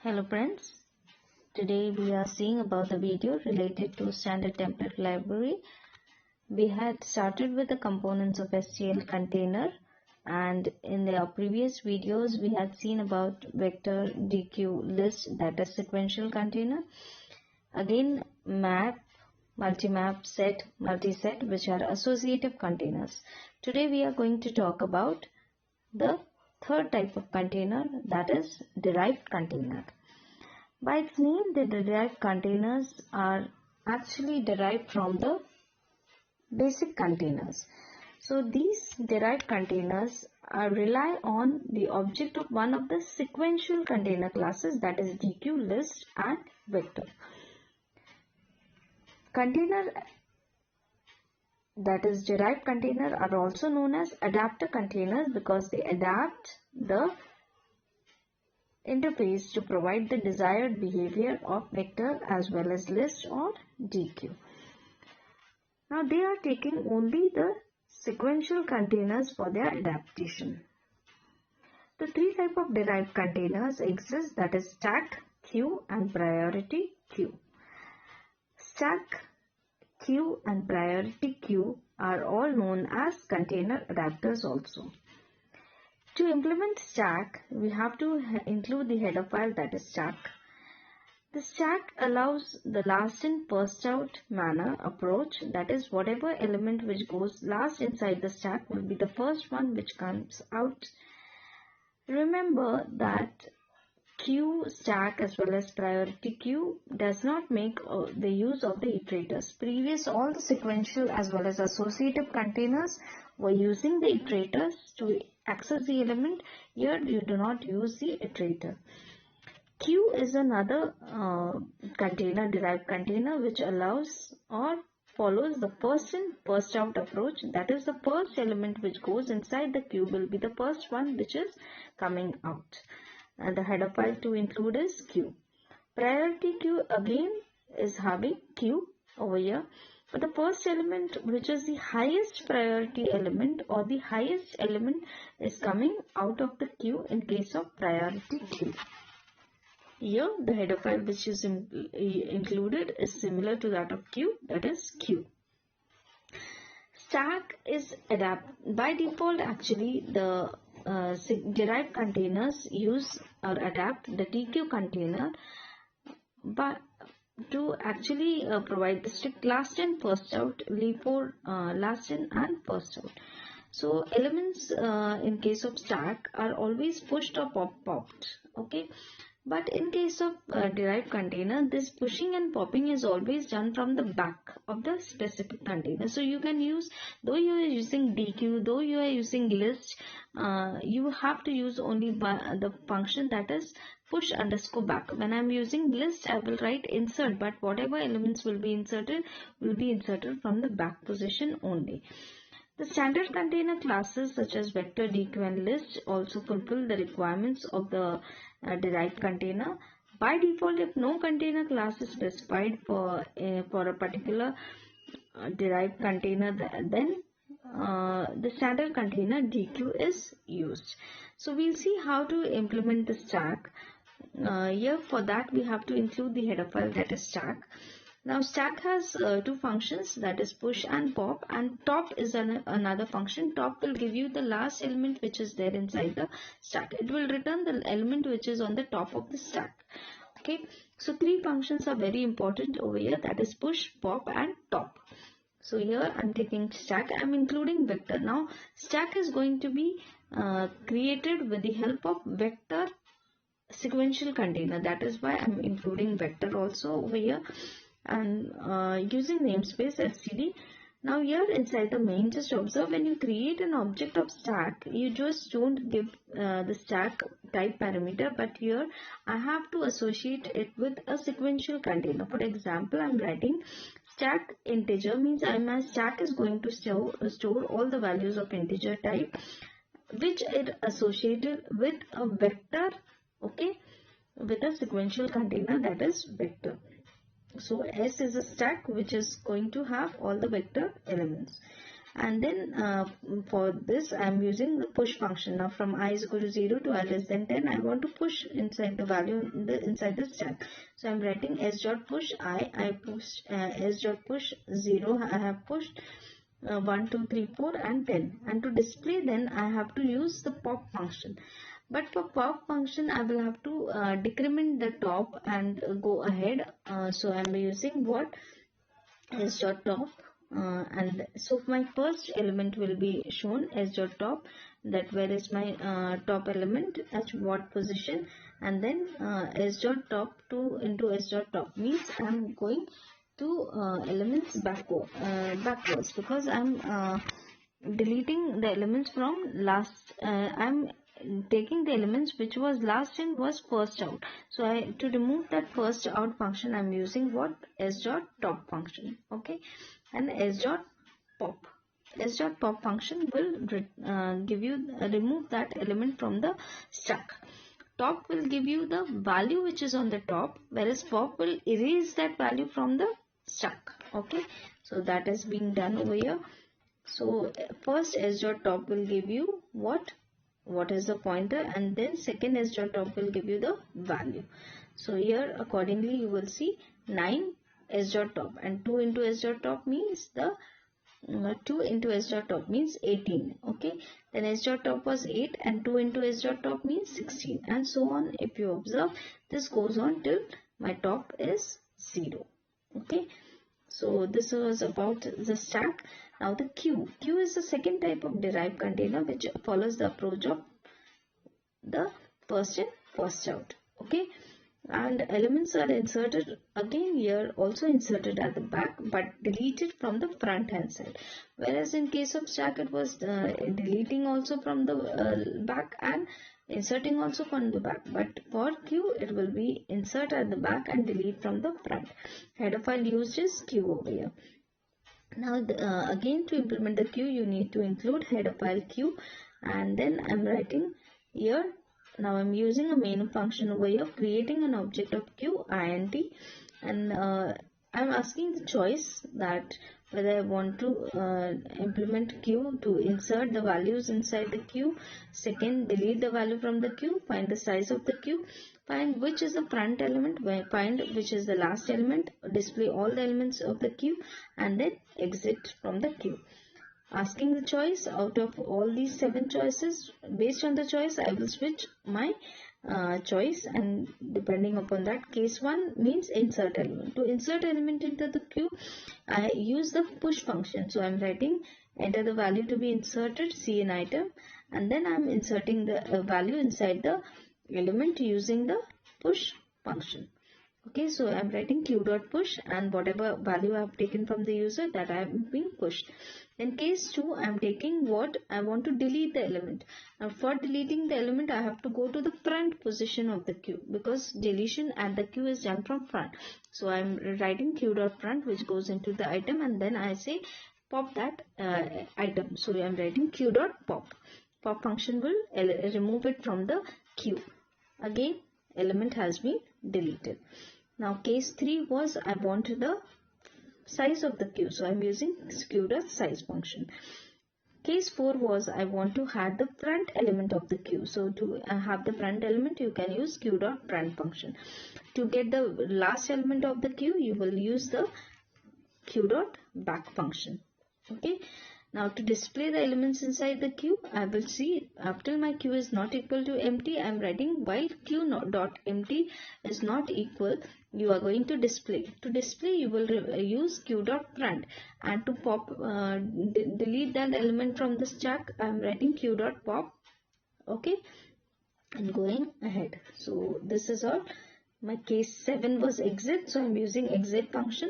Hello friends, today we are seeing about the video related to standard template library. We had started with the components of STL container, and in the previous videos we had seen about vector, DQ, list, that is sequential container. Again map, multi-map, set, multi-set, which are associative containers. Today we are going to talk about the third type of container, that is derived container. By its name, the derived containers are actually derived from the basic containers. So these derived containers rely on the object of one of the sequential container classes, that is DQ, list and vector. Container that is derived container are also known as adapter containers because they adapt the interface to provide the desired behavior of vector as well as list or DQ. Now they are taking only the sequential containers for their adaptation. The three types of derived containers exist, that is stack, queue and priority queue. Stack, queue and priority queue are all known as container adapters also. To implement stack, we have to include the header file, that is stack. The stack allows the last in first out manner approach, that is whatever element which goes last inside the stack will be the first one which comes out. Remember that queue, stack as well as priority queue does not make the use of the iterators. All the sequential as well as associative containers were using the iterators to access the element. Here you do not use the iterator. Queue is another container, derived container, which allows or follows the first in first out approach. That is, the first element which goes inside the queue will be the first one which is coming out. And the header file to include is queue. Priority queue again is having queue over here. But the first element, which is the highest priority element or the highest element, is coming out of the queue in case of priority queue. Here the header file which is included is similar to that of queue, that is queue. Stack is by default. Actually the derived containers use or adapt the DQ container but to actually provide the strict last in first out, leave for last in and first out. So elements in case of stack are always pushed or popped, okay. But in case of derived container, this pushing and popping is always done from the back of the specific container. So you can use, though you are using DQ, though you are using list, you have to use only the function, that is push underscore back. When I am using list, I will write insert, but whatever elements will be inserted from the back position only. The standard container classes such as vector, DQ and list also fulfill the requirements of the derived container. By default, if no container class is specified for a particular derived container, then the standard container DQ is used. So we'll see how to implement the stack. Here for that we have to include the header file, that is stack. Now stack has two functions, that is push and pop, and top is another function. Top will give you the last element which is there inside the stack. It will return the element which is on the top of the stack. Okay, so three functions are very important over here, that is push, pop and top. So here I'm taking stack, I'm including vector. Now stack is going to be created with the help of vector sequential container. That is why I'm including vector also over here and using namespace std. Now here inside the main, just observe, when you create an object of stack, you just don't give the stack type parameter, but here I have to associate it with a sequential container. For example, I'm writing stack integer, means my stack is going to store all the values of integer type which it associated with a vector, okay, with a sequential container, that is vector. So S is a stack which is going to have all the vector elements. And then for this I am using the push function. Now from I is equal to 0 to I less than 10, I want to push inside the value inside the stack. So I am writing s dot push I push s dot push 0, I have pushed 1, 2, 3, 4 and 10, and to display then I have to use the pop function. But for pop function I will have to decrement the top and go ahead. So I am using what s dot top, and so my first element will be shown s dot top, that where is my top element at what position, and then s dot top 2 into s dot top means I am going to elements backwards, because I'm deleting the elements from last. I'm taking the elements which was last in was first out. So to remove that first out function, I'm using what? S dot top function. Okay, and S dot pop. S dot pop function will give you remove that element from the stack. Top will give you the value which is on the top, whereas pop will erase that value from the stack. Okay, so that is being done over here. So first s dot top will give you what is the pointer, and then second s dot top will give you the value. So here accordingly you will see 9 s dot top, and 2 into s dot top means the 2 into s dot top means 18. Okay, then s dot top was 8 and 2 into s dot top means 16, and so on. If you observe, this goes on till my top is 0. Okay, so this was about the stack. Now the queue. Queue is the second type of derived container which follows the approach of the first in, first out. Okay, and elements are inserted again here, also inserted at the back but deleted from the front hand side, whereas in case of stack it was deleting also from the back and inserting also from the back, but for queue it will be insert at the back and delete from the front. Header file used is queue over here. Now again, to implement the queue you need to include header file queue, and then I'm writing here. Now I'm using a main function over here, creating an object of queue int, and I'm asking the choice that whether I want to implement queue to insert the values inside the queue, second delete the value from the queue, find the size of the queue, find which is the front element, find which is the last element, display all the elements of the queue, and then exit from the queue. Asking the choice out of all these 7 choices. Based on the choice I will switch my choice, and depending upon that, case 1 means insert element. To insert element into the queue I use the push function. So I'm writing enter the value to be inserted, see an item, and then I'm inserting the value inside the element using the push function. Okay, so I'm writing q dot push, and whatever value I have taken from the user, that I have been pushed. In case 2, I am taking what I want to delete the element. Now for deleting the element I have to go to the front position of the queue, because deletion at the queue is done from front. So I am writing q dot front, which goes into the item, and then I say pop that item. So I am writing q dot pop. Pop function will remove it from the queue. Again, element has been deleted. Now case 3 was I want the size of the queue, so I am using q dot size function. Case 4 was I want to have the front element of the queue, so to have the front element you can use q dot front function. To get the last element of the queue you will use the q dot back function. Okay, now to display the elements inside the queue, I will see after my queue is not equal to empty, I am writing while q dot empty is not equal, you are going to display. To display you will use q dot front, and to pop delete that element from the stack I am writing q dot pop. Okay, and going ahead. So this is all. My case 7 was exit, so I am using exit function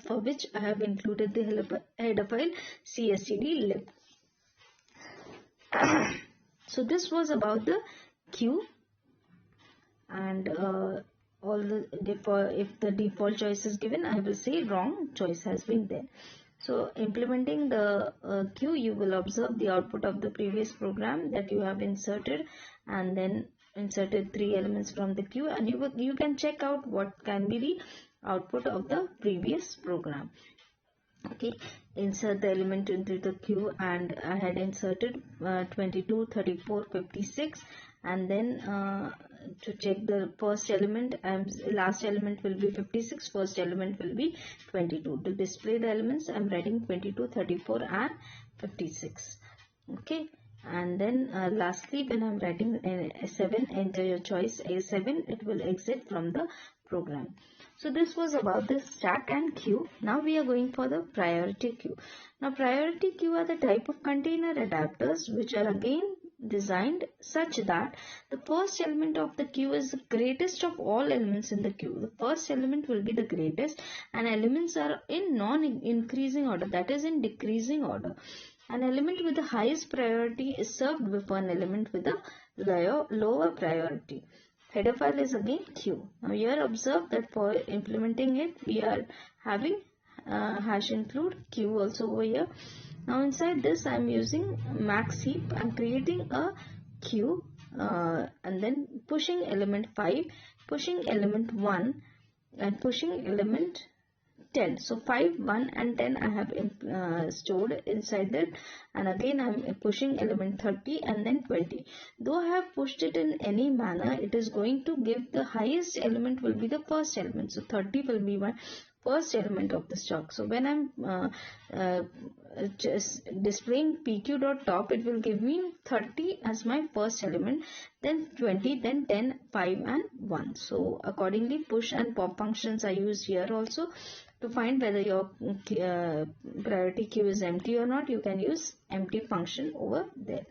for which I have included the header file cstd lib. So this was about the queue, and all the if the default choice is given, I will say wrong choice has been there. So implementing the queue, you will observe the output of the previous program that you have inserted, and then inserted 3 elements from the queue, and you can check out what can be the output of the previous program. Okay, insert the element into the queue, and I had inserted 22, 34, 56, and then to check the first element, last element will be 56, first element will be 22. To display the elements, I'm writing 22, 34 and 56. Okay, and then lastly, when I'm writing A7, enter your choice A7, it will exit from the program. So this was about the stack and queue. Now we are going for the priority queue. Now priority queue are the type of container adapters which are again designed such that the first element of the queue is the greatest of all elements in the queue. The first element will be the greatest, and elements are in non-increasing order, that is in decreasing order. An element with the highest priority is served before an element with a lower priority. Header file is again queue. Now here observe that for implementing it, we are having hash include queue also over here. Now inside this, I am using max heap. I am creating a queue and then pushing element 5, pushing element 1, and pushing element 10. So 5, 1 and 10 I have stored inside that, and again I am pushing element 30 and then 20. Though I have pushed it in any manner, it is going to give the highest element will be the first element. So 30 will be my first element of the stock. So when I'm just displaying pq.top, it will give me 30 as my first element, then 20, then 10, 5 and 1. So accordingly, push and pop functions are used here also. To find whether your priority queue is empty or not, you can use empty function over there.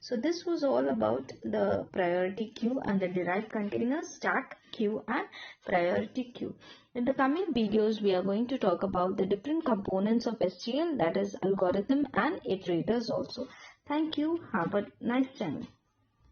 So this was all about the priority queue and the derived containers, stack, queue and priority queue. In the coming videos, we are going to talk about the different components of STL, that is algorithm and iterators also. Thank you. Have a nice time.